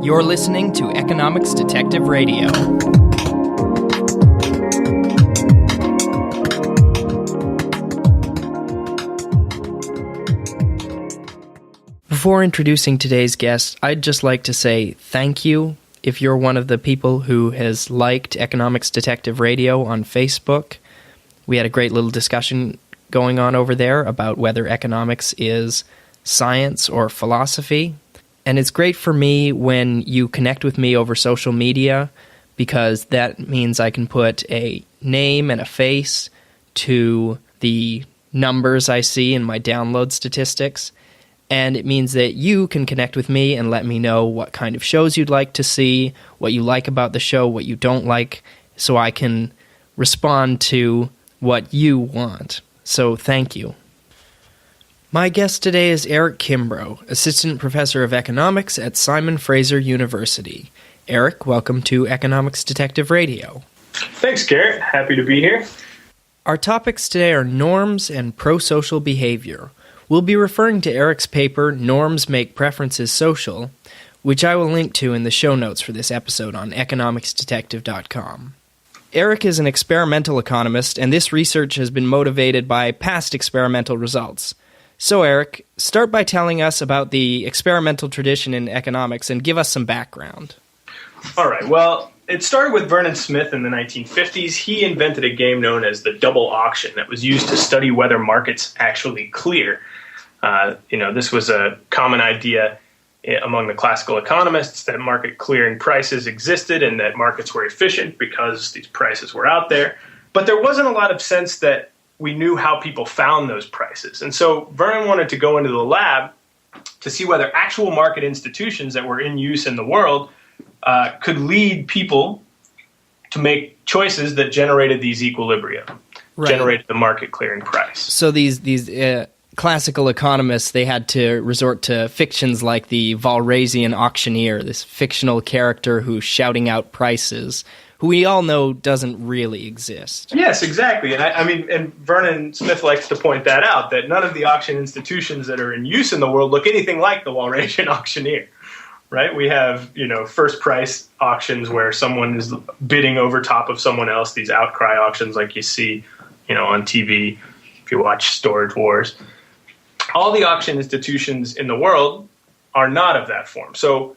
You're listening to Economics Detective Radio. Before introducing today's guest, I'd just like to say thank you if you're one of the people who has liked Economics Detective Radio on Facebook. We had a great little discussion going on over there about whether economics is science or philosophy. And it's great for me when you connect with me over social media, because that means I can put a name and a face to the numbers I see in my download statistics. And it means that you can connect with me and let me know what kind of shows you'd like to see, what you like about the show, what you don't like, so I can respond to what you want. So thank you. My guest today is Erik Kimbrough, Assistant Professor of Economics at Simon Fraser University. Erik, welcome to Economics Detective Radio. Thanks, Garrett. Happy to be here. Our topics today are norms and prosocial behavior. We'll be referring to Erik's paper, Norms Make Preferences Social, which I will link to in the show notes for this episode on economicsdetective.com. Erik is an experimental economist, and this research has been motivated by past experimental results. So, Erik, start by telling us about the experimental tradition in economics and give us some background. All right. Well, it started with Vernon Smith in the 1950s. He invented a game known as the double auction that was used to study whether markets actually clear. This was a common idea among the classical economists that market clearing prices existed and that markets were efficient because these prices were out there. But there wasn't a lot of sense that we knew how people found those prices. And so Vernon wanted to go into the lab to see whether actual market institutions that were in use in the world could lead people to make choices that generated these equilibria, generated the market clearing price. So these classical economists, they had to resort to fictions like the Walrasian auctioneer, this fictional character who's shouting out prices, who we all know doesn't really exist. Yes, exactly. And Vernon Smith likes to point that out, that none of the auction institutions that are in use in the world look anything like the Walrasian auctioneer, right? We have, first price auctions where someone is bidding over top of someone else, these outcry auctions like you see, on TV if you watch Storage Wars. All the auction institutions in the world are not of that form. So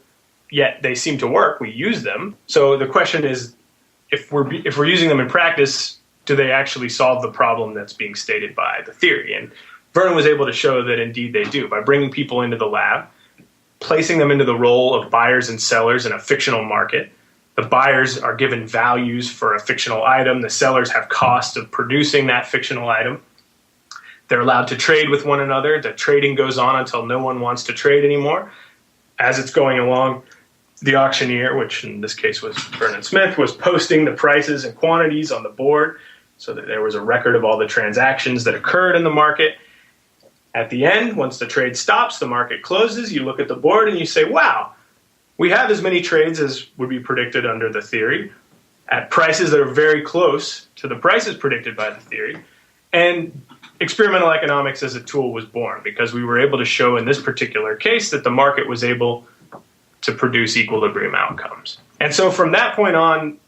yet they seem to work. We use them. So the question is, if we're using them in practice, do they actually solve the problem that's being stated by the theory? And Vernon was able to show that indeed they do by bringing people into the lab, placing them into the role of buyers and sellers in a fictional market. The buyers are given values for a fictional item. The sellers have costs of producing that fictional item. They're allowed to trade with one another. The trading goes on until no one wants to trade anymore. As it's going along, the auctioneer, which in this case was Vernon Smith, was posting the prices and quantities on the board so that there was a record of all the transactions that occurred in the market. At the end, once the trade stops, the market closes, you look at the board and you say, wow, we have as many trades as would be predicted under the theory at prices that are very close to the prices predicted by the theory. And experimental economics as a tool was born because we were able to show in this particular case that the market was able to produce equilibrium outcomes. And so from that point on,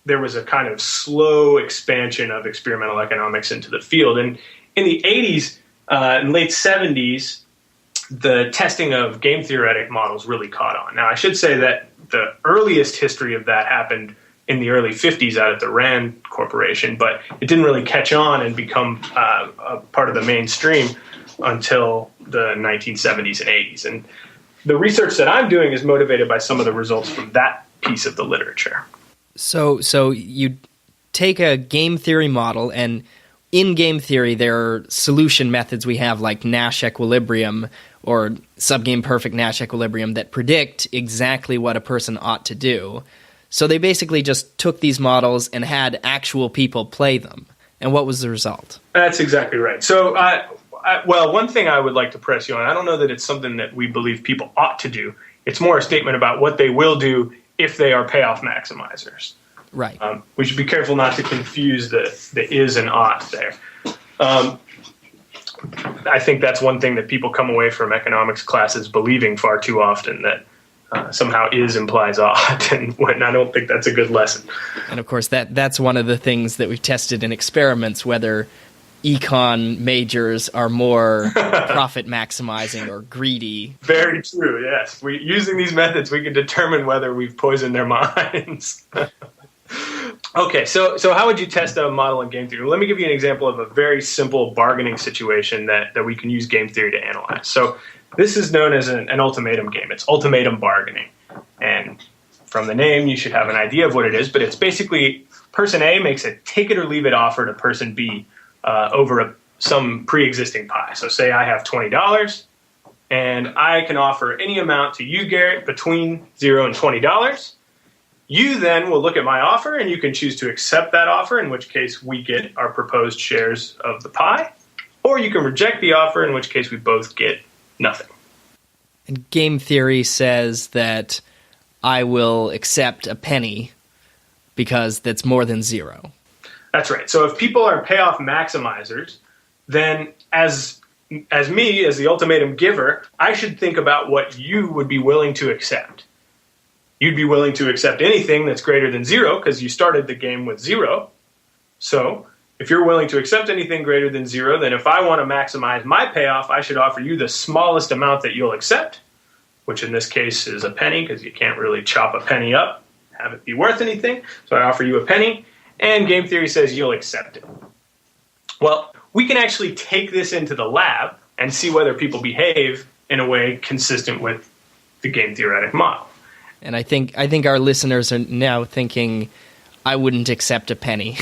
there was a kind of slow expansion of experimental economics into the field. And in the 80s and late 70s, the testing of game theoretic models really caught on. Now, I should say that the earliest history of that happened in the early 50s out at the Rand Corporation, but it didn't really catch on and become a part of the mainstream until the 1970s and 80s. And the research that I'm doing is motivated by some of the results from that piece of the literature. So you take a game theory model, and in game theory there are solution methods we have like Nash equilibrium or subgame perfect Nash equilibrium that predict exactly what a person ought to do. So they basically just took these models and had actual people play them. And what was the result? That's exactly right. So one thing I would like to press you on, I don't know that it's something that we believe people ought to do. It's more a statement about what they will do if they are payoff maximizers. Right. We should be careful not to confuse the is and ought there. I think that's one thing that people come away from economics classes believing far too often, that somehow is implies ought, and I don't think that's a good lesson. And of course, that's one of the things that we've tested in experiments, whether econ majors are more profit maximizing or greedy. Very true, yes. Using these methods, we can determine whether we've poisoned their minds. Okay, so how would you test a model in game theory? Well, let me give you an example of a very simple bargaining situation that we can use game theory to analyze. So this is known as an ultimatum game. It's ultimatum bargaining. And from the name, you should have an idea of what it is, but it's basically person A makes a take-it-or-leave-it offer to person B over some pre-existing pie. So say I have $20, and I can offer any amount to you, Garrett, between $0 and $20. You then will look at my offer, and you can choose to accept that offer, in which case we get our proposed shares of the pie, or you can reject the offer, in which case we both get nothing. And game theory says that I will accept a penny because that's more than 0. That's right. So if people are payoff maximizers, then as me, as the ultimatum giver, I should think about what you would be willing to accept. You'd be willing to accept anything that's greater than 0 because you started the game with 0. So if you're willing to accept anything greater than 0, then if I want to maximize my payoff, I should offer you the smallest amount that you'll accept, which in this case is a penny because you can't really chop a penny up, have it be worth anything. So I offer you a penny, and game theory says you'll accept it. Well, we can actually take this into the lab and see whether people behave in a way consistent with the game theoretic model. And I think our listeners are now thinking, I wouldn't accept a penny.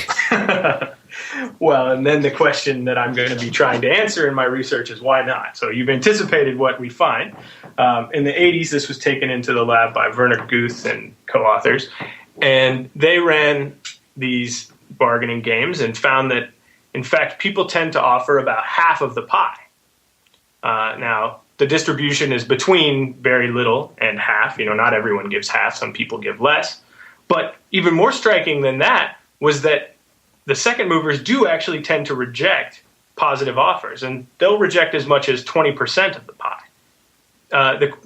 Well, and then the question that I'm going to be trying to answer in my research is why not? So you've anticipated what we find. In the 80s, this was taken into the lab by Vernon Smith and co-authors, and they ran these bargaining games and found that, in fact, people tend to offer about half of the pie. Now, the distribution is between very little and half. Not everyone gives half. Some people give less. But even more striking than that was that the second movers do actually tend to reject positive offers, and they'll reject as much as 20% of the pie.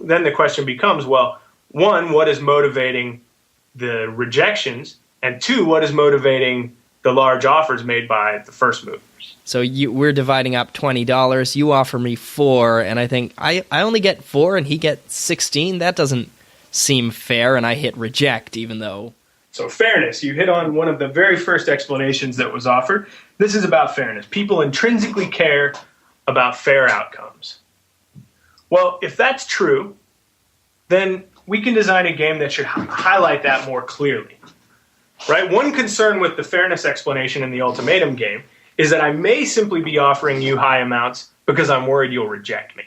Then the question becomes, well, one, what is motivating the rejections? And two, what is motivating the large offers made by the first movers? So we're dividing up $20. You offer me 4, and I think I only get 4 and he gets 16. That doesn't seem fair, and I hit reject even though... So fairness, you hit on one of the very first explanations that was offered. This is about fairness. People intrinsically care about fair outcomes. Well, if that's true, then we can design a game that should highlight that more clearly. Right? One concern with the fairness explanation in the ultimatum game is that I may simply be offering you high amounts because I'm worried you'll reject me.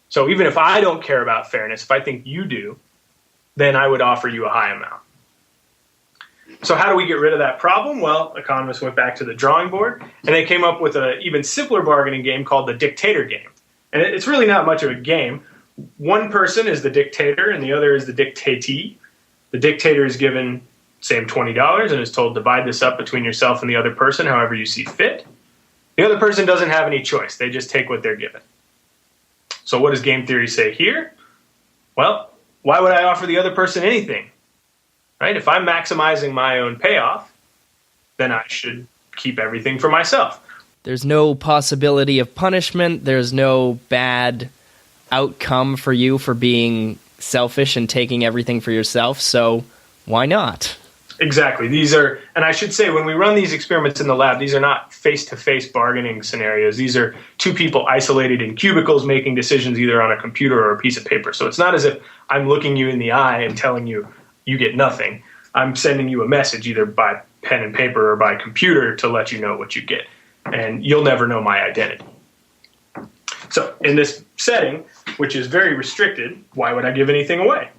So even if I don't care about fairness, if I think you do, then I would offer you a high amount. So how do we get rid of that problem? Well, economists went back to the drawing board, and they came up with an even simpler bargaining game called the dictator game. And it's really not much of a game. One person is the dictator, and the other is the dictatee. The dictator is given, say, $20 and is told, divide this up between yourself and the other person however you see fit. The other person doesn't have any choice. They just take what they're given. So what does game theory say here? Well, why would I offer the other person anything? Right? If I'm maximizing my own payoff, then I should keep everything for myself. There's no possibility of punishment. There's no bad outcome for you for being selfish and taking everything for yourself. So why not? Exactly. And I should say, when we run these experiments in the lab, these are not face-to-face bargaining scenarios. These are two people isolated in cubicles making decisions either on a computer or a piece of paper. So it's not as if I'm looking you in the eye and telling you, you get nothing. I'm sending you a message either by pen and paper or by computer to let you know what you get. And you'll never know my identity. So in this setting, which is very restricted, why would I give anything away?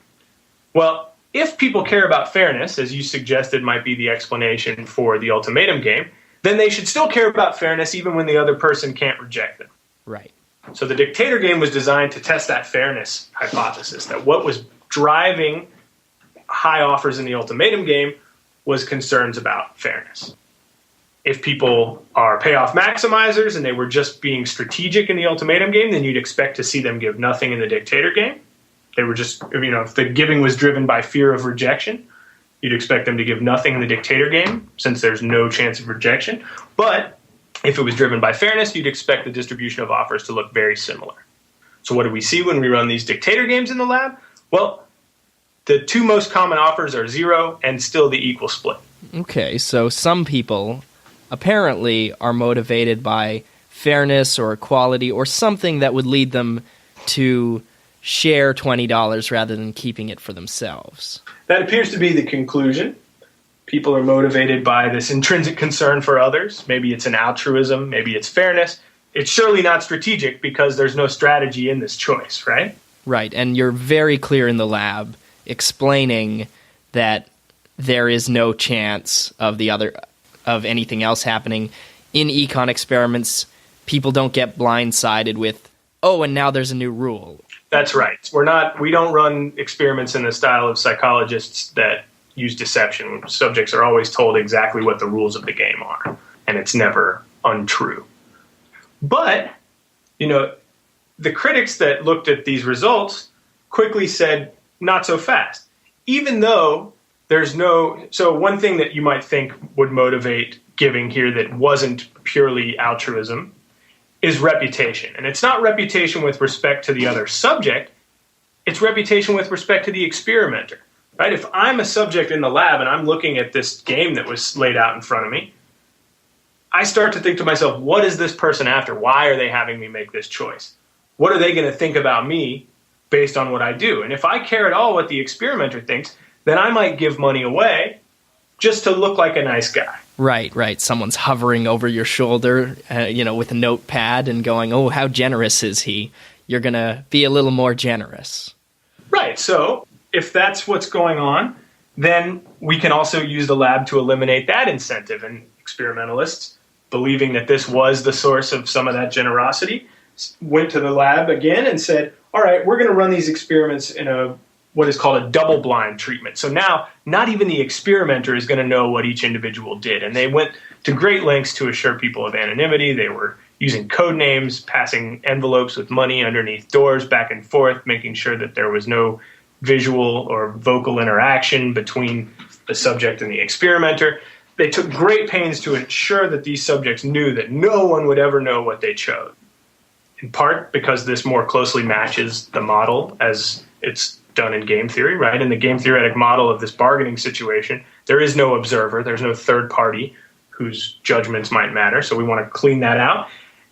Well, if people care about fairness, as you suggested might be the explanation for the ultimatum game, then they should still care about fairness even when the other person can't reject them. Right. So the dictator game was designed to test that fairness hypothesis, that what was driving high offers in the ultimatum game was concerns about fairness. If people are payoff maximizers and they were just being strategic in the ultimatum game, then you'd expect to see them give nothing in the dictator game. they were just, if the giving was driven by fear of rejection, you'd expect them to give nothing in the dictator game since there's no chance of rejection. But if it was driven by fairness, you'd expect the distribution of offers to look very similar. So what do we see when we run these dictator games in the lab? Well, the two most common offers are 0 and still the equal split. Okay, so some people apparently are motivated by fairness or equality or something that would lead them to share $20 rather than keeping it for themselves. That appears to be the conclusion. People are motivated by this intrinsic concern for others. Maybe it's an altruism, maybe it's fairness. It's surely not strategic because there's no strategy in this choice, right? Right, and you're very clear in the lab explaining that there is no chance of anything else happening. In econ experiments, people don't get blindsided with, oh, and now there's a new rule. That's right. We don't run experiments in the style of psychologists that use deception. Subjects are always told exactly what the rules of the game are, and it's never untrue. But, the critics that looked at these results quickly said, not so fast. Even though so one thing that you might think would motivate giving here that wasn't purely altruism is reputation. And it's not reputation with respect to the other subject, it's reputation with respect to the experimenter. Right? If I'm a subject in the lab and I'm looking at this game that was laid out in front of me, I start to think to myself, what is this person after? Why are they having me make this choice? What are they going to think about me based on what I do? And if I care at all what the experimenter thinks, then I might give money away just to look like a nice guy. Right. Someone's hovering over your shoulder, with a notepad and going, oh, how generous is he? You're going to be a little more generous. Right. So if that's what's going on, then we can also use the lab to eliminate that incentive. And experimentalists, believing that this was the source of some of that generosity, went to the lab again and said, all right, we're going to run these experiments in what is called a double-blind treatment. So now, not even the experimenter is going to know what each individual did. And they went to great lengths to assure people of anonymity. They were using code names, passing envelopes with money underneath doors back and forth, making sure that there was no visual or vocal interaction between the subject and the experimenter. They took great pains to ensure that these subjects knew that no one would ever know what they chose. In part because this more closely matches the model as it's done in game theory, right? In the game theoretic model of this bargaining situation, there is no observer, there's no third party whose judgments might matter, so we want to clean that out.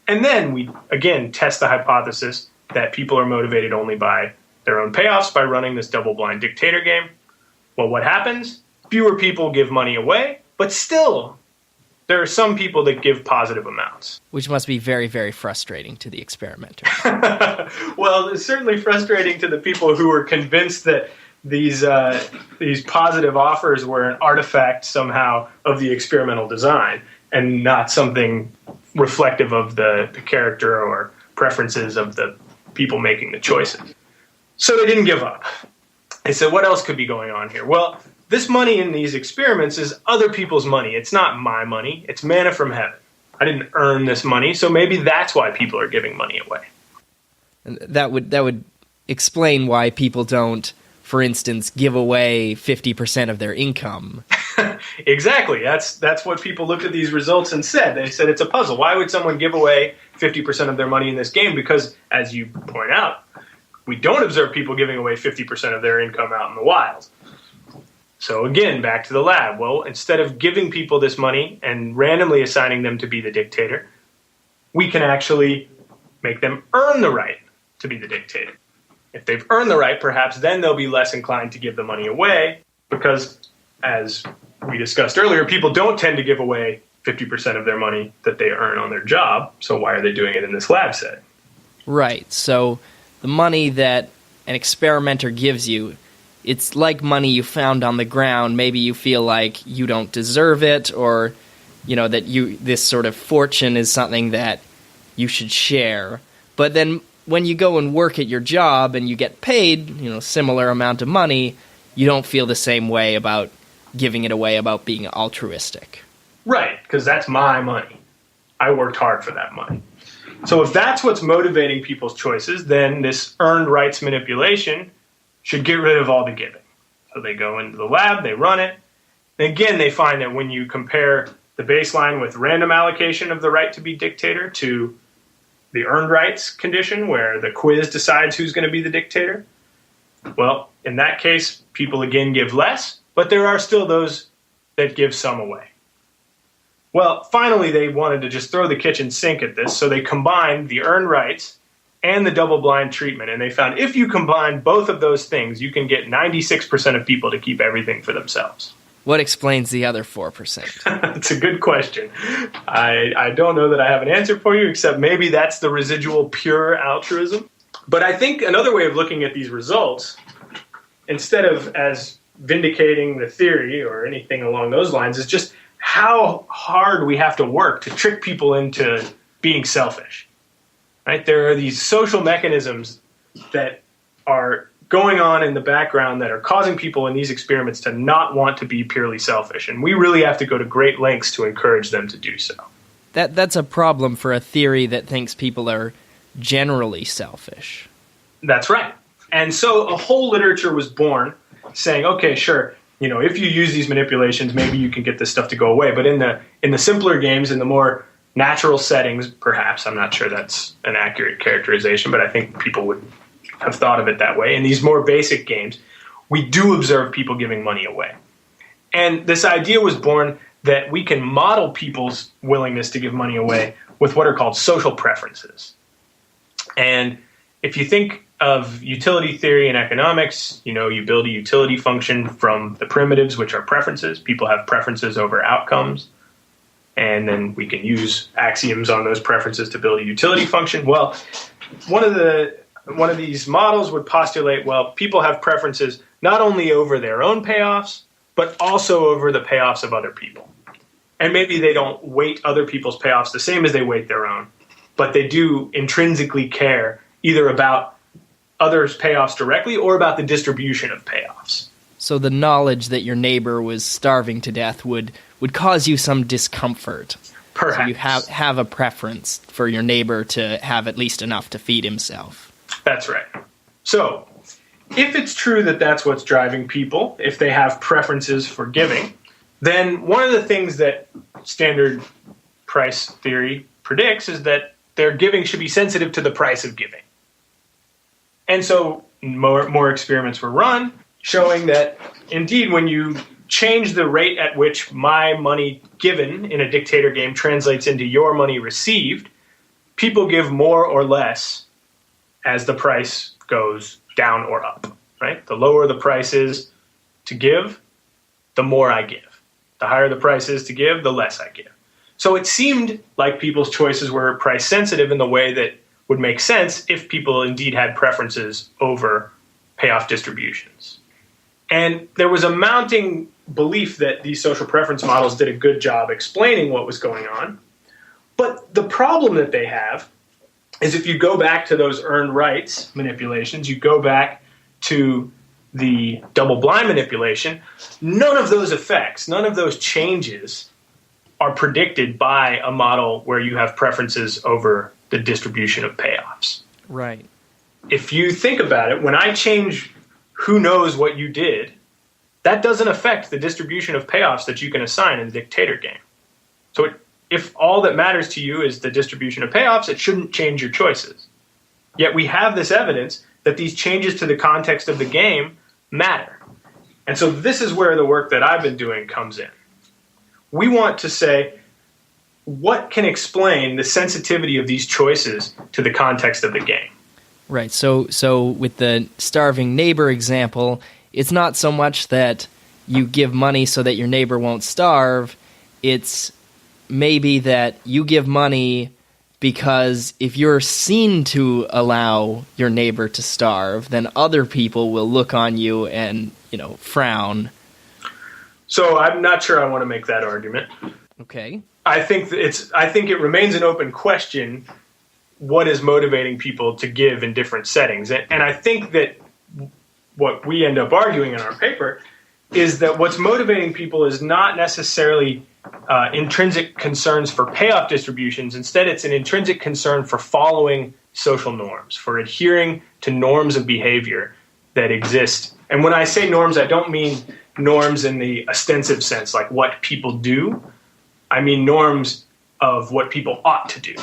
And then we, again, test the hypothesis that people are motivated only by their own payoffs by running this double-blind dictator game. Well, what happens? Fewer people give money away, but still, there are some people that give positive amounts. Which must be very, very frustrating to the experimenter. Well, it's certainly frustrating to the people who were convinced that these positive offers were an artifact somehow of the experimental design and not something reflective of the character or preferences of the people making the choices. So they didn't give up. They said, what else could be going on here? Well, this money in these experiments is other people's money. It's not my money. It's manna from heaven. I didn't earn this money, so maybe that's why people are giving money away. And that would explain why people don't, for instance, give away 50% of their income. Exactly. That's what people looked at these results and said. They said it's a puzzle. Why would someone give away 50% of their money in this game? Because, as you point out, we don't observe people giving away 50% of their income out in the wild. So again, back to the lab. Well, instead of giving people this money and randomly assigning them to be the dictator, we can actually make them earn the right to be the dictator. If they've earned the right, perhaps then they'll be less inclined to give the money away because, as we discussed earlier, people don't tend to give away 50% of their money that they earn on their job. So why are they doing it in this lab setting? Right. So the money that an experimenter gives you, it's like money you found on the ground. Maybe you feel like you don't deserve it, or that this sort of fortune is something that you should share. But then when you go and work at your job and you get paid, similar amount of money, you don't feel the same way about giving it away, about being altruistic. Right, because that's my money. I worked hard for that money. So if that's what's motivating people's choices, then this earned rights manipulation should get rid of all the giving. So they go into the lab, they run it, and again they find that when you compare the baseline with random allocation of the right to be dictator to the earned rights condition where the quiz decides who's going to be the dictator, well, in that case, people again give less, but there are still those that give some away. Well, finally, they wanted to just throw the kitchen sink at this, so they combined the earned rights and the double-blind treatment, and they found if you combine both of those things, you can get 96% of people to keep everything for themselves. What explains the other 4%? It's a good question. I don't know that I have an answer for you, except maybe that's the residual pure altruism. But I think another way of looking at these results, instead of as vindicating the theory or anything along those lines, is just how hard we have to work to trick people into being selfish. Right? There are these social mechanisms that are going on in the background that are causing people in these experiments to not want to be purely selfish. And we really have to go to great lengths to encourage them to do so. That's a problem for a theory that thinks people are generally selfish. That's right. And so a whole literature was born saying, okay, sure, if you use these manipulations, maybe you can get this stuff to go away. But in the simpler games, in the more natural settings, perhaps, I'm not sure that's an accurate characterization, but I think people would have thought of it that way. In these more basic games, we do observe people giving money away. And this idea was born that we can model people's willingness to give money away with what are called social preferences. And if you think of utility theory in economics, you build a utility function from the primitives, which are preferences. People have preferences over outcomes. And then we can use axioms on those preferences to build a utility function. Well, one of these models would postulate, well, people have preferences not only over their own payoffs, but also over the payoffs of other people. And maybe they don't weight other people's payoffs the same as they weight their own, but they do intrinsically care either about others' payoffs directly or about the distribution of payoffs. So the knowledge that your neighbor was starving to death would cause you some discomfort. Perhaps. So you have a preference for your neighbor to have at least enough to feed himself. That's right. So if it's true that that's what's driving people, if they have preferences for giving, then one of the things that standard price theory predicts is that their giving should be sensitive to the price of giving. And so more experiments were run showing that, indeed, when you change the rate at which my money given in a dictator game translates into your money received, people give more or less as the price goes down or up, right? The lower the price is to give, the more I give. The higher the price is to give, the less I give. So it seemed like people's choices were price sensitive in the way that would make sense if people indeed had preferences over payoff distributions. And there was a mounting belief that these social preference models did a good job explaining what was going on. But the problem that they have is if you go back to those earned rights manipulations, you go back to the double-blind manipulation, none of those effects, none of those changes are predicted by a model where you have preferences over the distribution of payoffs. Right. If you think about it, when I change who knows what you did, that doesn't affect the distribution of payoffs that you can assign in the dictator game. So if all that matters to you is the distribution of payoffs, it shouldn't change your choices. Yet we have this evidence that these changes to the context of the game matter. And so this is where the work that I've been doing comes in. We want to say, what can explain the sensitivity of these choices to the context of the game? Right. So with the starving neighbor example, it's not so much that you give money so that your neighbor won't starve. It's maybe that you give money because if you're seen to allow your neighbor to starve, then other people will look on you and, frown. So I'm not sure I want to make that argument. Okay. I think it remains an open question what is motivating people to give in different settings. And I think that what we end up arguing in our paper is that what's motivating people is not necessarily intrinsic concerns for payoff distributions. Instead, it's an intrinsic concern for following social norms, for adhering to norms of behavior that exist. And when I say norms, I don't mean norms in the ostensive sense, like what people do. I mean norms of what people ought to do.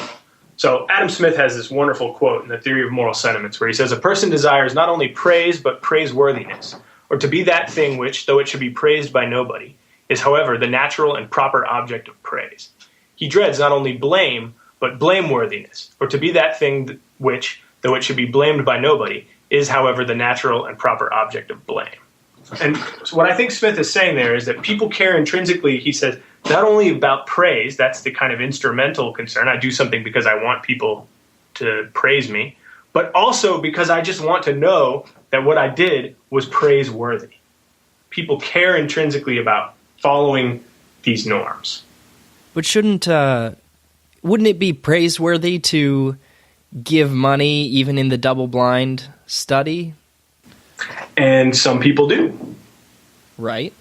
So Adam Smith has this wonderful quote in the Theory of Moral Sentiments where he says, "A person desires not only praise, but praiseworthiness, or to be that thing which, though it should be praised by nobody, is, however, the natural and proper object of praise. He dreads not only blame, but blameworthiness, or to be that thing which, though it should be blamed by nobody, is, however, the natural and proper object of blame." And so what I think Smith is saying there is that people care intrinsically, he says, not only about praise, that's the kind of instrumental concern, I do something because I want people to praise me, but also because I just want to know that what I did was praiseworthy. People care intrinsically about following these norms. But wouldn't it be praiseworthy to give money even in the double-blind study? And some people do. Right.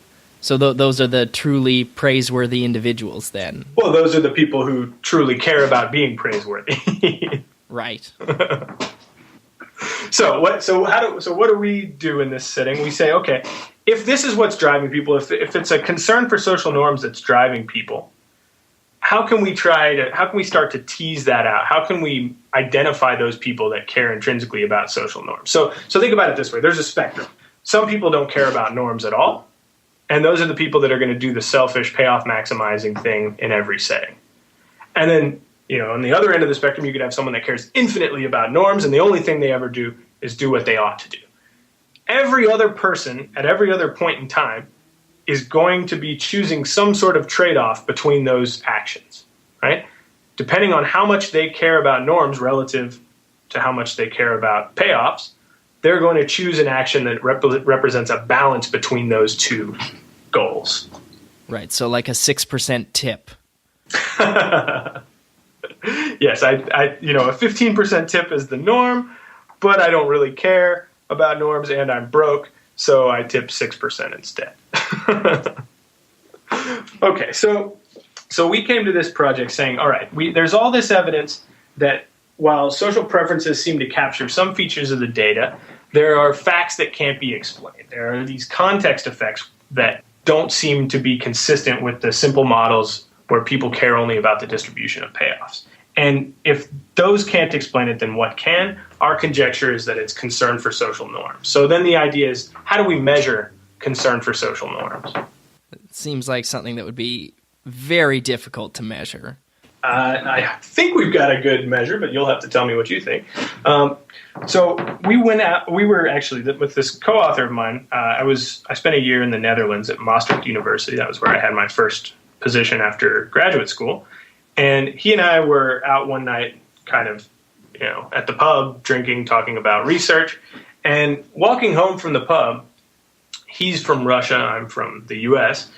So those are the truly praiseworthy individuals then. Well, those are the people who truly care about being praiseworthy. Right. So what do we do in this setting? We say, okay, if this is what's driving people, if it's a concern for social norms that's driving people, how can we start to tease that out? How can we identify those people that care intrinsically about social norms? So think about it this way. There's a spectrum. Some people don't care about norms at all. And those are the people that are going to do the selfish payoff maximizing thing in every setting. And then, on the other end of the spectrum, you could have someone that cares infinitely about norms, and the only thing they ever do is do what they ought to do. Every other person at every other point in time is going to be choosing some sort of trade-off between those actions, right? Depending on how much they care about norms relative to how much they care about payoffs, they're going to choose an action that represents a balance between those two goals. Right, so like a 6% tip. Yes, a 15% tip is the norm, but I don't really care about norms and I'm broke, so I tip 6% instead. Okay, so we came to this project saying, all right, there's all this evidence that while social preferences seem to capture some features of the data, there are facts that can't be explained. There are these context effects that don't seem to be consistent with the simple models where people care only about the distribution of payoffs. And if those can't explain it, then what can? Our conjecture is that it's concern for social norms. So then the idea is, how do we measure concern for social norms? It seems like something that would be very difficult to measure. I think we've got a good measure, but you'll have to tell me what you think. So we were actually, with this co-author of mine, I spent a year in the Netherlands at Maastricht University. That was where I had my first position after graduate school. And he and I were out one night kind of, at the pub, drinking, talking about research. And walking home from the pub, he's from Russia, I'm from the US.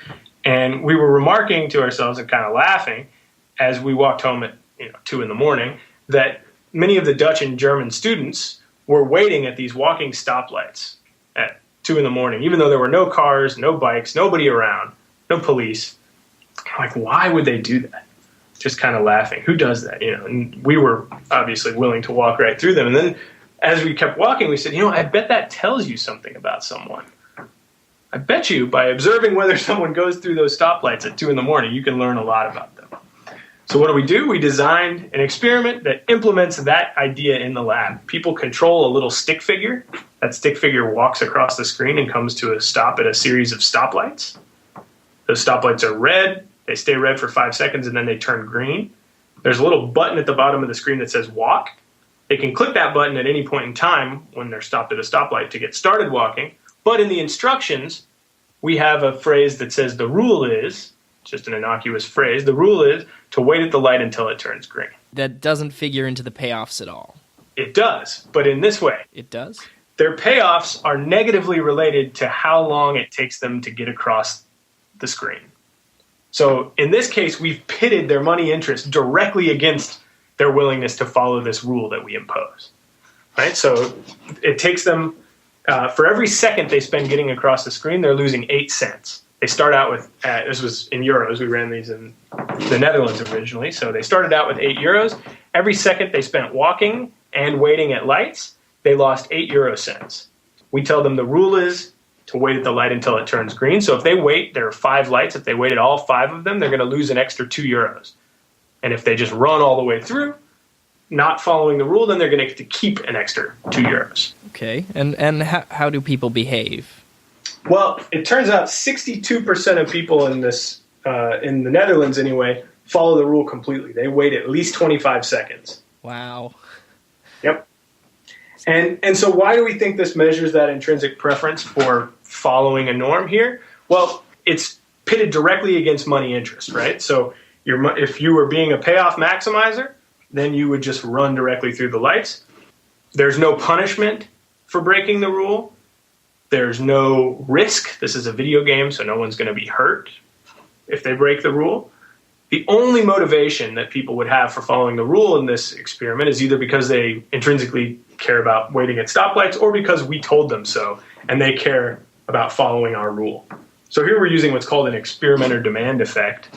And we were remarking to ourselves and kind of laughing as we walked home at 2 a.m, that many of the Dutch and German students were waiting at these walking stoplights at 2 a.m, even though there were no cars, no bikes, nobody around, no police. I'm like, why would they do that? Just kind of laughing. Who does that? And we were obviously willing to walk right through them. And then as we kept walking, we said, I bet that tells you something about someone. I bet you by observing whether someone goes through those stoplights at 2 a.m, you can learn a lot about them. So what do? We designed an experiment that implements that idea in the lab. People control a little stick figure. That stick figure walks across the screen and comes to a stop at a series of stoplights. Those stoplights are red. They stay red for 5 seconds and then they turn green. There's a little button at the bottom of the screen that says walk. They can click that button at any point in time when they're stopped at a stoplight to get started walking. But in the instructions, we have a phrase that says the rule is, just an innocuous phrase, the rule is to wait at the light until it turns green. That doesn't figure into the payoffs at all. It does, but in this way. It does? Their payoffs are negatively related to how long it takes them to get across the screen. So in this case, we've pitted their money interest directly against their willingness to follow this rule that we impose. Right? So it takes them, for every second they spend getting across the screen, they're losing 8 cents. They start out with, this was in euros, we ran these in the Netherlands originally, so they started out with 8 euros. Every second they spent walking and waiting at lights, they lost 8 euro cents. We tell them the rule is to wait at the light until it turns green. So if they wait, there are 5 lights. If they waited all 5 of them, they're going to lose an extra €2. And if they just run all the way through, not following the rule, then they're going to get to keep an extra €2. Okay, and how do people behave? Well, it turns out 62% of people in this, in the Netherlands anyway, follow the rule completely. They wait at least 25 seconds. Wow. Yep. And so why do we think this measures that intrinsic preference for following a norm here? Well, it's pitted directly against money interest, right? So if you were being a payoff maximizer, then you would just run directly through the lights. There's no punishment for breaking the rule. There's no risk. This is a video game, so no one's going to be hurt if they break the rule. The only motivation that people would have for following the rule in this experiment is either because they intrinsically care about waiting at stoplights or because we told them so and they care about following our rule. So here we're using what's called an experimenter demand effect.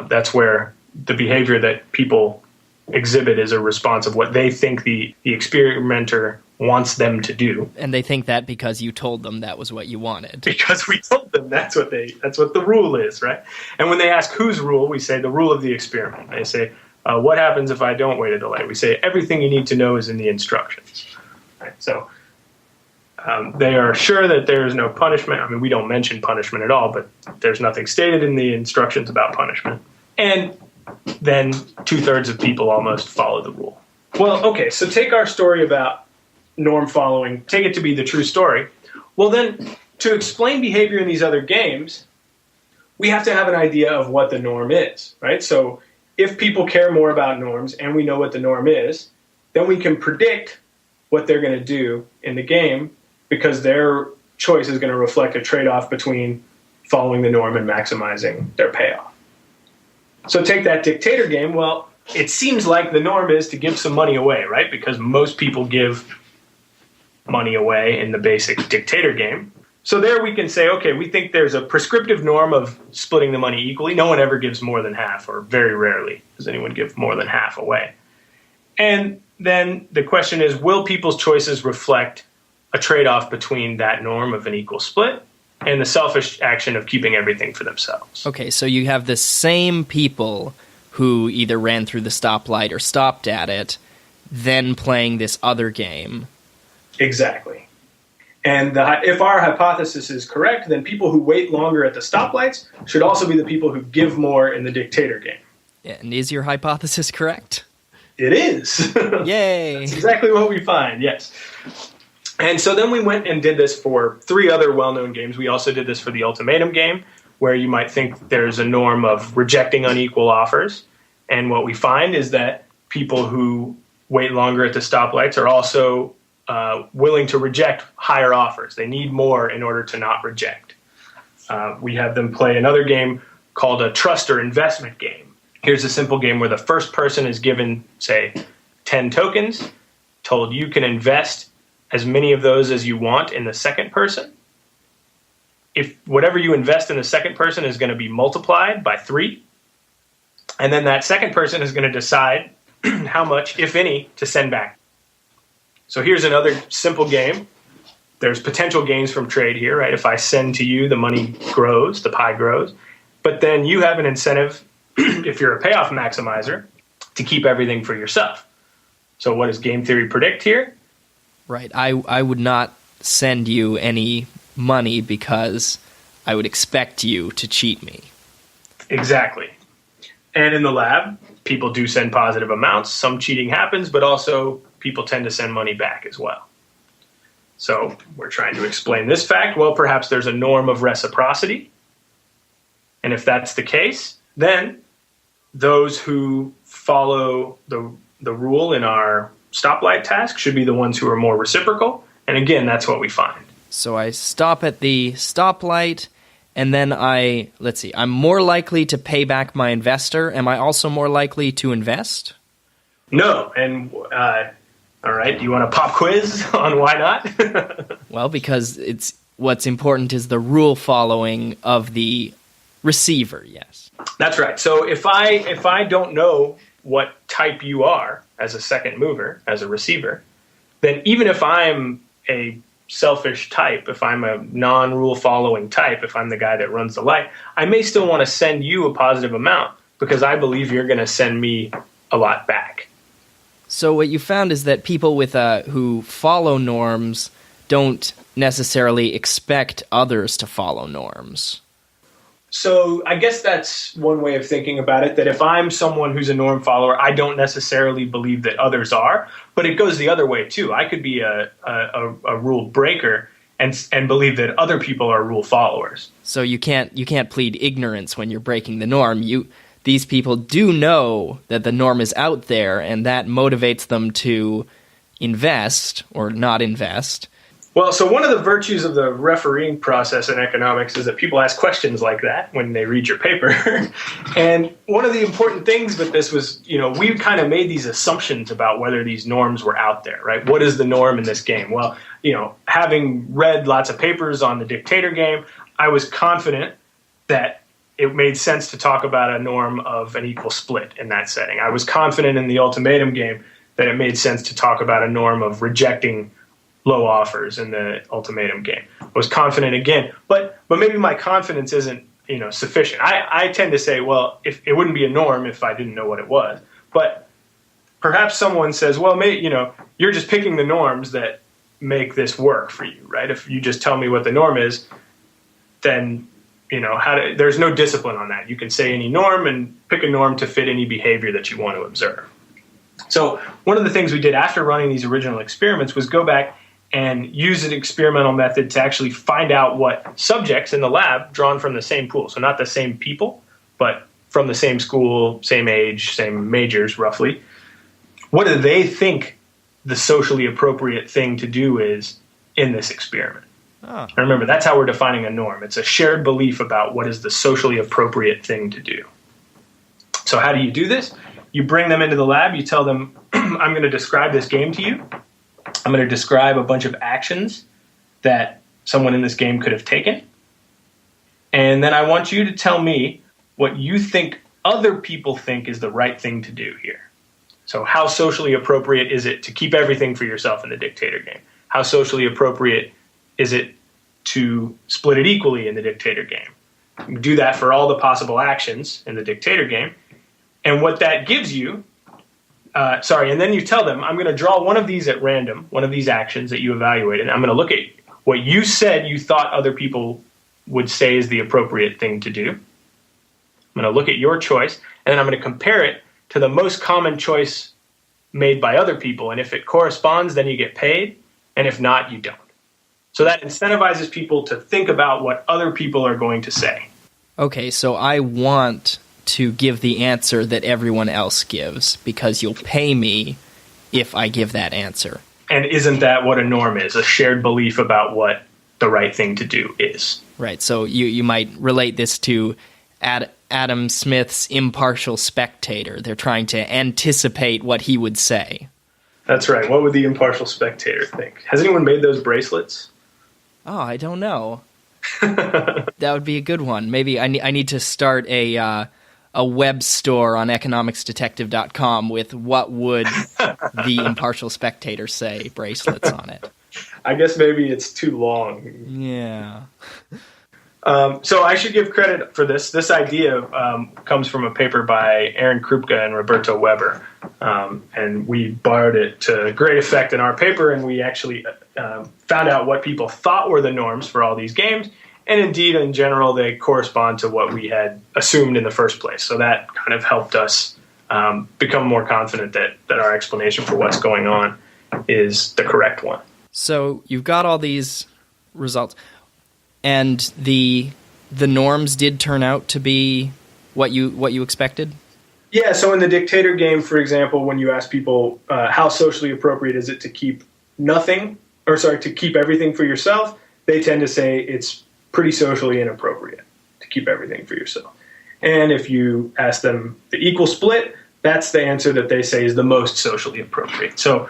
That's where the behavior that people exhibit is a response of what they think the experimenter wants them to do. And they think that because you told them that was what you wanted. Because we told them that's what the rule is, right? And when they ask whose rule, we say the rule of the experiment. They say, what happens if I don't wait at the light? We say everything you need to know is in the instructions. Right? So they are sure that there is no punishment. I mean, we don't mention punishment at all, but there's nothing stated in the instructions about punishment. And then 2/3 of people almost follow the rule. Well, okay, so take our story about norm following, take it to be the true story. Well, then, to explain behavior in these other games, we have to have an idea of what the norm is, right? So if people care more about norms and we know what the norm is, then we can predict what they're going to do in the game because their choice is going to reflect a trade-off between following the norm and maximizing their payoff. So take that dictator game. Well, it seems like the norm is to give some money away, right? Because most people give money away in the basic dictator game. So there we can say, okay, we think there's a prescriptive norm of splitting the money equally. No one ever gives more than half, or very rarely does anyone give more than half away. And then the question is, will people's choices reflect a trade-off between that norm of an equal split and the selfish action of keeping everything for themselves? Okay, so you have the same people who either ran through the stoplight or stopped at it, then playing this other game. Exactly. And if our hypothesis is correct, then people who wait longer at the stoplights should also be the people who give more in the dictator game. And is your hypothesis correct? It is. Yay! That's exactly what we find, yes. And so then we went and did this for 3 other well-known games. We also did this for the ultimatum game, where you might think there's a norm of rejecting unequal offers. And what we find is that people who wait longer at the stoplights are also willing to reject higher offers. They need more in order to not reject. We have them play another game called a trust or investment game. Here's a simple game where the first person is given, say, 10 tokens, told you can invest as many of those as you want in the second person. If whatever you invest in the second person is going to be multiplied by 3, and then that second person is going to decide how much, if any, to send back. So here's another simple game. There's potential gains from trade here, right? If I send to you, the money grows, the pie grows. But then you have an incentive, if you're a payoff maximizer, to keep everything for yourself. So what does game theory predict here? Right. I would not send you any money because I would expect you to cheat me. Exactly. And in the lab, people do send positive amounts. Some cheating happens, but also people tend to send money back as well. So we're trying to explain this fact. Well, perhaps there's a norm of reciprocity. And if that's the case, then those who follow the rule in our stoplight task should be the ones who are more reciprocal. And again, that's what we find. So I stop at the stoplight, and then I'm more likely to pay back my investor. Am I also more likely to invest? No. And all right, do you want a pop quiz on why not? Well, because what's important is the rule following of the receiver, yes. That's right. So if I don't know what type you are as a second mover, as a receiver, then even if I'm a selfish type, if I'm a non-rule following type, if I'm the guy that runs the light, I may still want to send you a positive amount because I believe you're going to send me a lot back. So what you found is that people with who follow norms don't necessarily expect others to follow norms. So I guess that's one way of thinking about it, that if I'm someone who's a norm follower, I don't necessarily believe that others are, but it goes the other way too. I could be a rule breaker and believe that other people are rule followers. So you can't plead ignorance when you're breaking the norm. These people do know that the norm is out there, and that motivates them to invest or not invest. Well, so one of the virtues of the refereeing process in economics is that people ask questions like that when they read your paper. And one of the important things with this was, we kind of made these assumptions about whether these norms were out there, right? What is the norm in this game? Well, having read lots of papers on the dictator game, I was confident that it made sense to talk about a norm of an equal split in that setting. I was confident in the ultimatum game that it made sense to talk about a norm of rejecting low offers in the ultimatum game. I was confident again, but maybe my confidence isn't sufficient. I tend to say, well, if it wouldn't be a norm if I didn't know what it was. But perhaps someone says, well, you're just picking the norms that make this work for you, right? If you just tell me what the norm is, then there's no discipline on that. You can say any norm and pick a norm to fit any behavior that you want to observe. So one of the things we did after running these original experiments was go back and use an experimental method to actually find out what subjects in the lab drawn from the same pool. So not the same people, but from the same school, same age, same majors roughly. What do they think the socially appropriate thing to do is in this experiment? Oh. And remember, that's how we're defining a norm. It's a shared belief about what is the socially appropriate thing to do. So how do you do this? You bring them into the lab. You tell them, I'm going to describe this game to you. I'm going to describe a bunch of actions that someone in this game could have taken. And then I want you to tell me what you think other people think is the right thing to do here. So how socially appropriate is it to keep everything for yourself in the dictator game? How socially appropriate is it to split it equally in the dictator game? Do that for all the possible actions in the dictator game. And what that gives you, and then you tell them, I'm going to draw one of these at random, one of these actions that you evaluated. I'm going to look at what you said you thought other people would say is the appropriate thing to do. I'm going to look at your choice, and then I'm going to compare it to the most common choice made by other people. And if it corresponds, then you get paid. And if not, you don't. So that incentivizes people to think about what other people are going to say. Okay, so I want to give the answer that everyone else gives because you'll pay me if I give that answer. And isn't that what a norm is? A shared belief about what the right thing to do is. Right, so you might relate this to Adam Smith's impartial spectator. They're trying to anticipate what he would say. That's right. What would the impartial spectator think? Has anyone made those bracelets? Oh, I don't know. That would be a good one. Maybe I need to start a web store on economicsdetective.com with what would the impartial spectator say bracelets on it. I guess maybe it's too long. Yeah. So I should give credit for this. This idea comes from a paper by Aaron Krupka and Roberto Weber. And we borrowed it to great effect in our paper, and we actually found out what people thought were the norms for all these games. And indeed, in general, they correspond to what we had assumed in the first place. So that kind of helped us become more confident that our explanation for what's going on is the correct one. So you've got all these results, and the norms did turn out to be what you expected? Yeah, so in the dictator game, for example, when you ask people how socially appropriate is it to keep to keep everything for yourself, they tend to say it's pretty socially inappropriate to keep everything for yourself. And if you ask them the equal split, that's the answer that they say is the most socially appropriate. So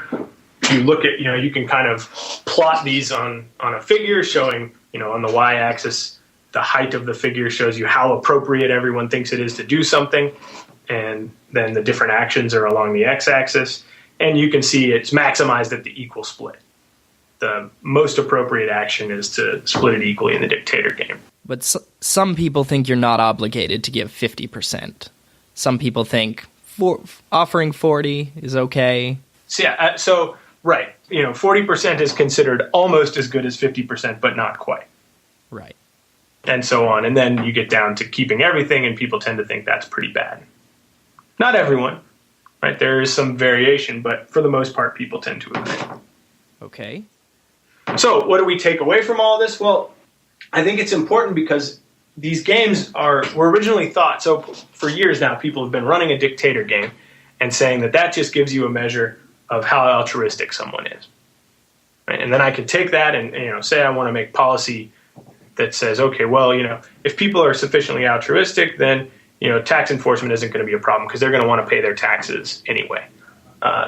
if you look at, you can kind of plot these on a figure showing, on the y-axis, the height of the figure shows you how appropriate everyone thinks it is to do something. And then the different actions are along the x-axis. And you can see it's maximized at the equal split. the most appropriate action is to split it equally in the dictator game. But some people think you're not obligated to give 50%. Some people think offering 40 is okay. So right, 40% is considered almost as good as 50%, but not quite. Right. And so on. And then you get down to keeping everything, and people tend to think that's pretty bad. Not everyone, right? There is some variation, but for the most part, people tend to agree. Okay. So what do we take away from all this? Well, I think it's important because these games were originally thought, so for years now, people have been running a dictator game and saying that just gives you a measure of how altruistic someone is. Right? And then I could take that and say I want to make policy that says, okay, well, if people are sufficiently altruistic, then tax enforcement isn't going to be a problem because they're going to want to pay their taxes anyway.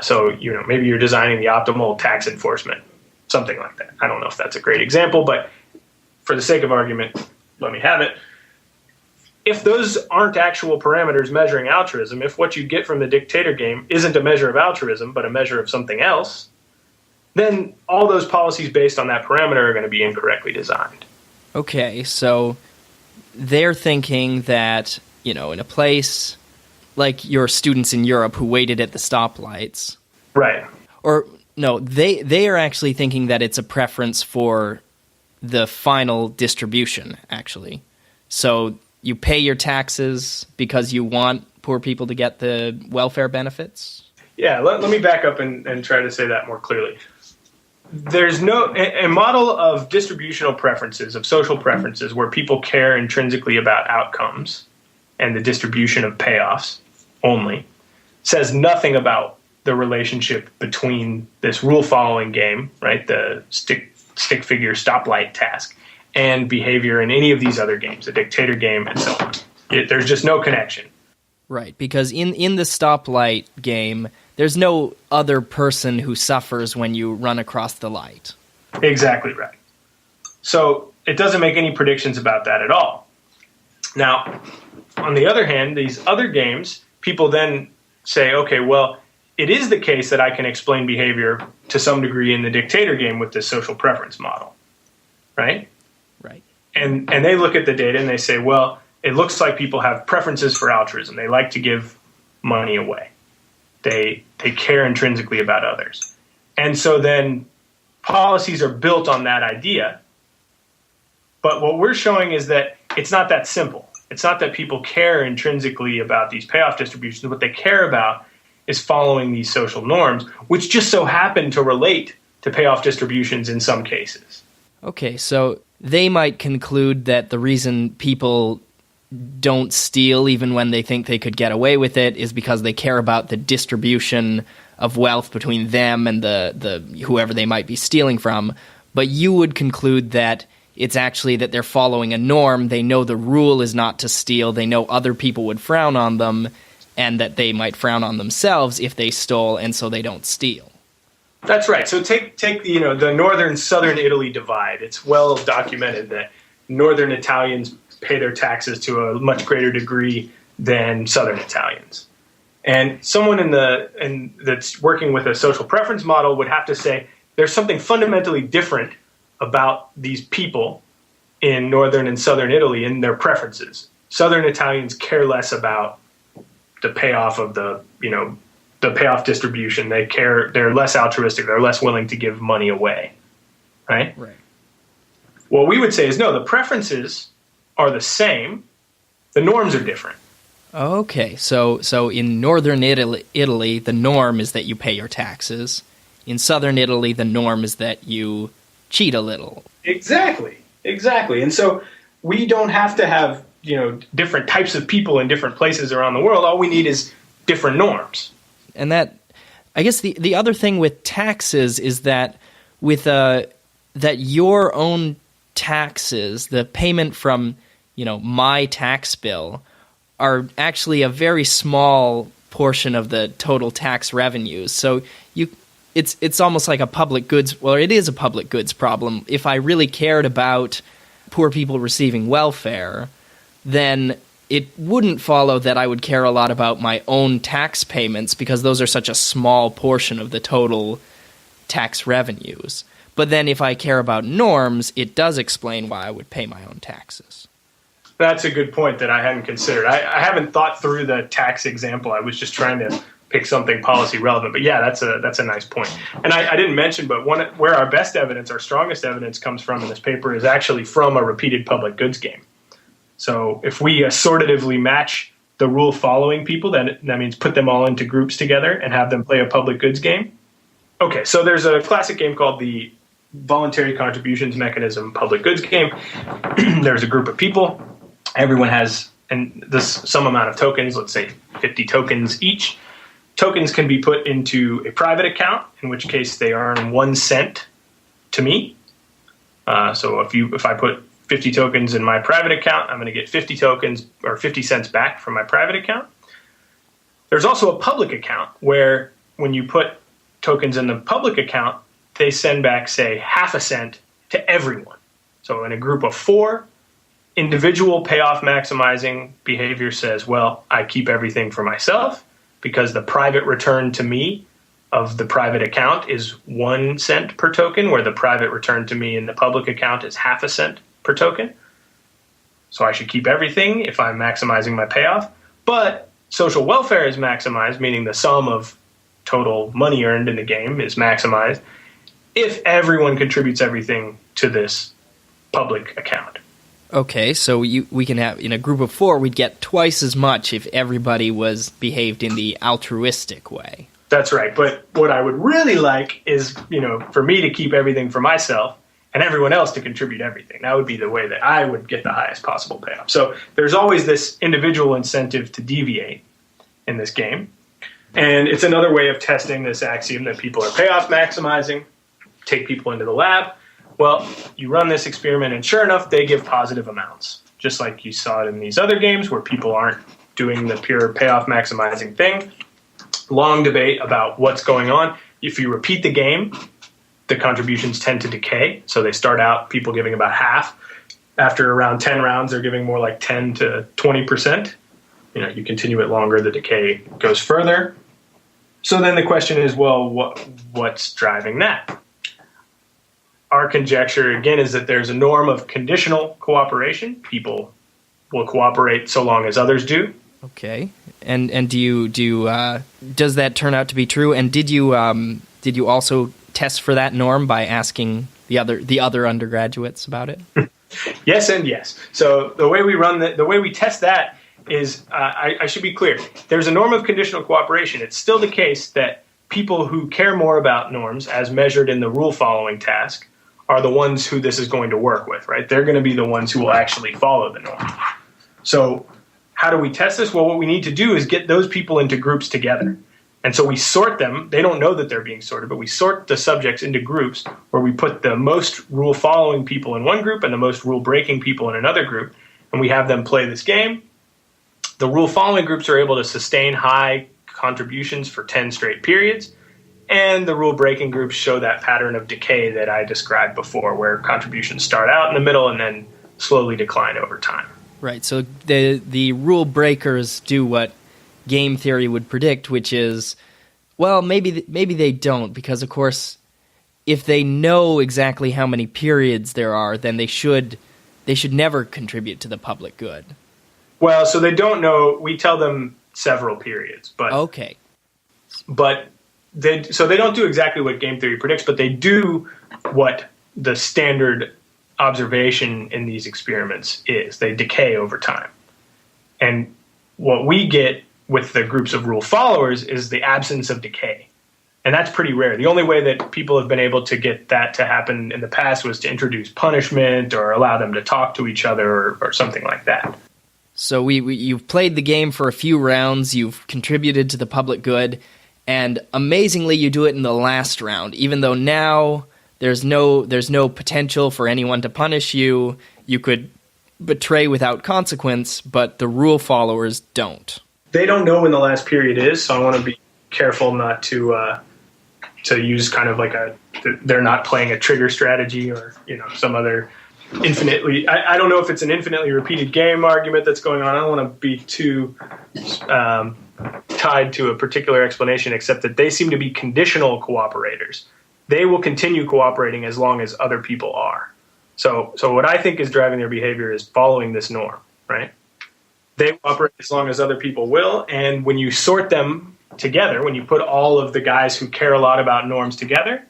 So maybe you're designing the optimal tax enforcement, something like that. I don't know if that's a great example, but for the sake of argument, let me have it. If those aren't actual parameters measuring altruism, if what you get from the dictator game isn't a measure of altruism, but a measure of something else, then all those policies based on that parameter are going to be incorrectly designed. Okay, so they're thinking that, in a place like your students in Europe who waited at the stoplights. Right. Or, no, they are actually thinking that it's a preference for the final distribution, actually. So you pay your taxes because you want poor people to get the welfare benefits? Yeah, let me back up and try to say that more clearly. There's a model of distributional preferences, of social preferences, where people care intrinsically about outcomes and the distribution of payoffs only, says nothing about the relationship between this rule-following game, right, the stick figure stoplight task, and behavior in any of these other games, the dictator game and so on. There's just no connection. Right, because in the stoplight game, there's no other person who suffers when you run across the light. Exactly right. So it doesn't make any predictions about that at all. Now, on the other hand, these other games, people then say, okay, well, it is the case that I can explain behavior to some degree in the dictator game with this social preference model, right? Right. And they look at the data and they say, well, it looks like people have preferences for altruism. They like to give money away. They care intrinsically about others. And so then policies are built on that idea. But what we're showing is that it's not that simple. It's not that people care intrinsically about these payoff distributions. What they care about is following these social norms, which just so happen to relate to payoff distributions in some cases. Okay, so they might conclude that the reason people don't steal even when they think they could get away with it is because they care about the distribution of wealth between them and the whoever they might be stealing from. But you would conclude that it's actually that they're following a norm. They know the rule is not to steal. They know other people would frown on them, and that they might frown on themselves if they stole, and so they don't steal. That's right. So take the northern-southern Italy divide. It's well documented that northern Italians pay their taxes to a much greater degree than southern Italians. And someone that's working with a social preference model would have to say there's something fundamentally different about these people in northern and southern Italy in their preferences. Southern Italians care less about the payoff of the payoff distribution. They're less altruistic, they're less willing to give money away. Right? Right. What we would say is no, the preferences are the same, the norms are different. Okay, so in northern Italy, the norm is that you pay your taxes. In southern Italy, the norm is that you cheat a little. Exactly. And so we don't have to have, different types of people in different places around the world. All we need is different norms. And that, I guess the other thing with taxes is that that your own taxes, the payment from, my tax bill, are actually a very small portion of the total tax revenues. So it's almost like a public goods, well, it is a public goods problem. If I really cared about poor people receiving welfare, then it wouldn't follow that I would care a lot about my own tax payments because those are such a small portion of the total tax revenues. But then if I care about norms, it does explain why I would pay my own taxes. That's a good point that I hadn't considered. I haven't thought through the tax example. I was just trying to pick something policy relevant. But yeah, that's a nice point. And I didn't mention, but where our best evidence, our strongest evidence comes from in this paper is actually from a repeated public goods game. So if we assortatively match the rule following people, then that means put them all into groups together and have them play a public goods game. Okay, so there's a classic game called the Voluntary Contributions Mechanism public goods game. There's a group of people. Everyone has some amount of tokens, let's say 50 tokens each. Tokens can be put into a private account, in which case they earn 1 cent to me. So if I put 50 tokens in my private account, I'm going to get 50 tokens or 50 cents back from my private account. There's also a public account where when you put tokens in the public account, they send back, say, half a cent to everyone. So in a group of 4, individual payoff maximizing behavior says, well, I keep everything for myself because the private return to me of the private account is 1 cent per token, where the private return to me in the public account is half a cent per token. So I should keep everything if I'm maximizing my payoff. But social welfare is maximized, meaning the sum of total money earned in the game is maximized if everyone contributes everything to this public account. Okay, so we can have, in a group of 4, we'd get twice as much if everybody was behaved in the altruistic way. That's right. But what I would really like is, for me to keep everything for myself and everyone else to contribute everything. That would be the way that I would get the highest possible payoff. So there's always this individual incentive to deviate in this game. And it's another way of testing this axiom that people are payoff maximizing, take people into the lab. Well, you run this experiment, and sure enough, they give positive amounts, just like you saw it in these other games where people aren't doing the pure payoff maximizing thing. Long debate about what's going on. If you repeat the game, the contributions tend to decay. So they start out, people giving about half. After around 10 rounds, they're giving more like 10 to 20%. You continue it longer, the decay goes further. So then the question is, well, what's driving that? Our conjecture, again, is that there's a norm of conditional cooperation. People will cooperate so long as others do. Okay, and does that turn out to be true? And did you also test for that norm by asking the other undergraduates about it? Yes and yes. So the way we test that is, I should be clear. There's a norm of conditional cooperation. It's still the case that people who care more about norms, as measured in the rule following task, are the ones who this is going to work with, right? They're going to be the ones who will actually follow the norm. So how do we test this? Well, what we need to do is get those people into groups together. And so we sort them. They don't know that they're being sorted, but we sort the subjects into groups where we put the most rule-following people in one group and the most rule-breaking people in another group, and we have them play this game. The rule-following groups are able to sustain high contributions for 10 straight periods, and the rule-breaking groups show that pattern of decay that I described before, where contributions start out in the middle and then slowly decline over time. Right, so the rule breakers do what game theory would predict, which is, well, maybe they don't, because of course, if they know exactly how many periods there are, then they should never contribute to the public good. Well, so they don't know. We tell them several periods, but okay, but they don't do exactly what game theory predicts, but they do what the standard observation in these experiments is. They decay over time. And what we get with the groups of rule followers is the absence of decay. And that's pretty rare. The only way that people have been able to get that to happen in the past was to introduce punishment or allow them to talk to each other or something like that. So you've played the game for a few rounds, you've contributed to the public good, and amazingly you do it in the last round, even though now there's no potential for anyone to punish you. You could betray without consequence, but the rule followers don't. They don't know when the last period is, so I want to be careful not to use kind of like they're not playing a trigger strategy or some other infinitely. I don't know if it's an infinitely repeated game argument that's going on. I don't want to be too tied to a particular explanation, except that they seem to be conditional cooperators. they will continue cooperating as long as other people are. So what I think is driving their behavior is following this norm, right? They cooperate as long as other people will, and when you sort them together, when you put all of the guys who care a lot about norms together,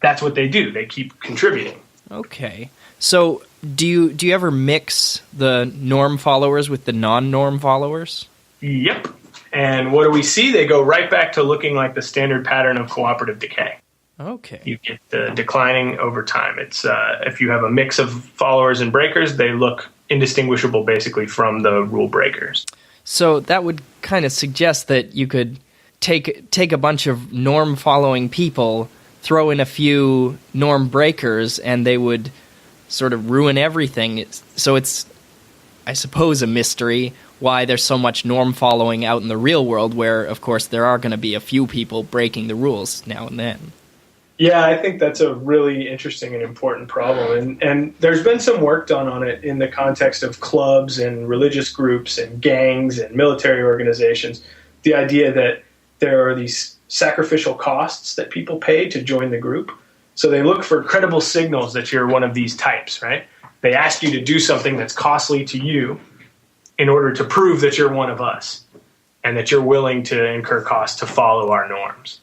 that's what they do. They keep contributing. Okay. So do you ever mix the norm followers with the non-norm followers? Yep. And what do we see? They go right back to looking like the standard pattern of cooperative decay. Okay. You get the declining over time. It's if you have a mix of followers and breakers, they look indistinguishable basically from the rule breakers. So that would kind of suggest that you could take a bunch of norm following people, throw in a few norm breakers, and they would sort of ruin everything. So it's, I suppose, a mystery why there's so much norm following out in the real world, where, of course, there are going to be a few people breaking the rules now and then. Yeah, I think that's a really interesting and important problem. And there's been some work done on it in the context of clubs and religious groups and gangs and military organizations. The idea that there are these sacrificial costs that people pay to join the group. So they look for credible signals that you're one of these types, right? They ask you to do something that's costly to you in order to prove that you're one of us and that you're willing to incur costs to follow our norms.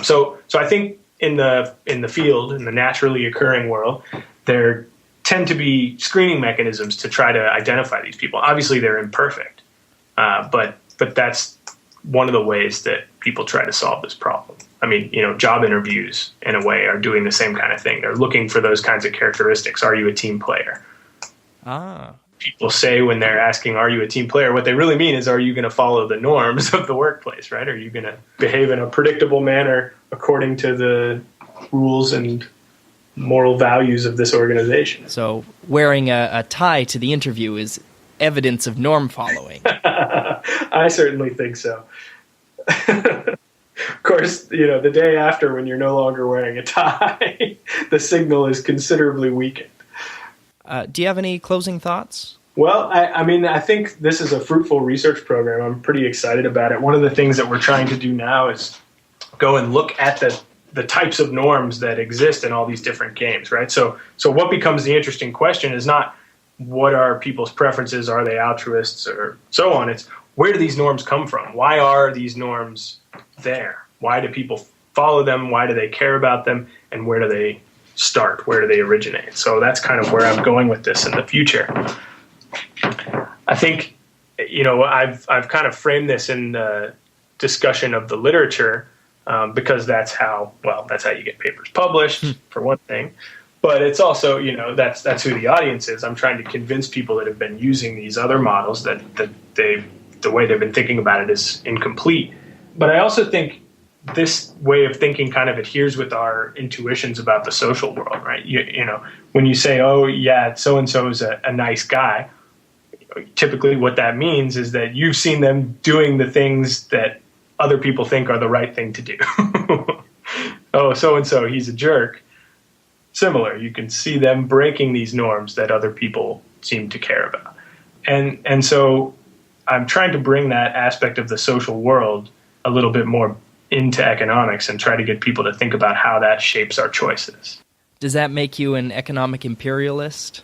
So I think in the field, in the naturally occurring world, there tend to be screening mechanisms to try to identify these people. Obviously, they're imperfect, but that's one of the ways that people try to solve this problem. I mean, job interviews, in a way, are doing the same kind of thing. They're looking for those kinds of characteristics. Are you a team player? People say when they're asking, are you a team player, what they really mean is, are you going to follow the norms of the workplace, right? Are you going to behave in a predictable manner according to the rules and moral values of this organization? So wearing a tie to the interview is evidence of norm following. I certainly think so. Of course, the day after, when you're no longer wearing a tie, the signal is considerably weakened. Do you have any closing thoughts? Well, I think this is a fruitful research program. I'm pretty excited about it. One of the things that we're trying to do now is go and look at the types of norms that exist in all these different games, right? So what becomes the interesting question is not what are people's preferences, are they altruists, or so on. It's where do these norms come from? Why are these norms there? Why do people follow them? Why do they care about them? And where do they start? Where do they originate? So that's kind of where I'm going with this in the future. I think, I've kind of framed this in the discussion of the literature because that's how you get papers published, for one thing. But it's also, that's who the audience is. I'm trying to convince people that have been using these other models that the way they've been thinking about it is incomplete. But I also think this way of thinking kind of adheres with our intuitions about the social world, right? When you say, oh, yeah, so-and-so is a nice guy, typically what that means is that you've seen them doing the things that other people think are the right thing to do. Oh, so-and-so, he's a jerk. Similar, you can see them breaking these norms that other people seem to care about. And so I'm trying to bring that aspect of the social world a little bit more into economics and try to get people to think about how that shapes our choices. Does that make you an economic imperialist?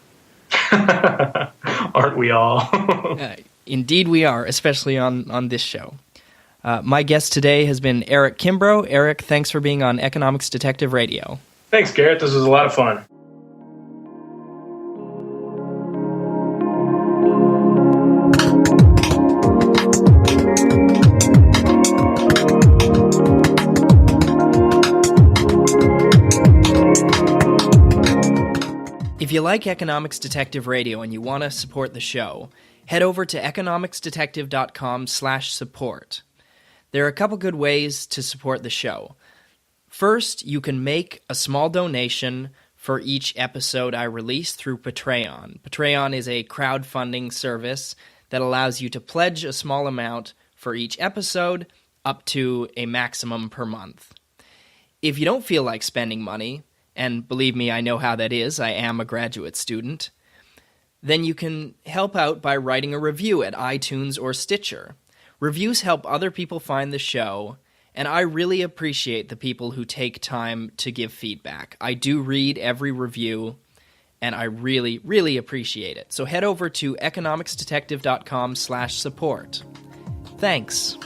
Aren't we all? Indeed we are, especially on this show. My guest today has been Erik Kimbrough. Erik, thanks for being on Economics Detective Radio. Thanks, Garrett. This was a lot of fun. If you like Economics Detective Radio and you want to support the show, head over to economicsdetective.com/support. There are a couple good ways to support the show. First, you can make a small donation for each episode I release through Patreon. Patreon is a crowdfunding service that allows you to pledge a small amount for each episode, up to a maximum per month. If you don't feel like spending money, and believe me, I know how that is, I am a graduate student, then you can help out by writing a review at iTunes or Stitcher. Reviews help other people find the show, And I really appreciate the people who take time to give feedback. I do read every review, and I really, really appreciate it. So head over to economicsdetective.com/support. Thanks.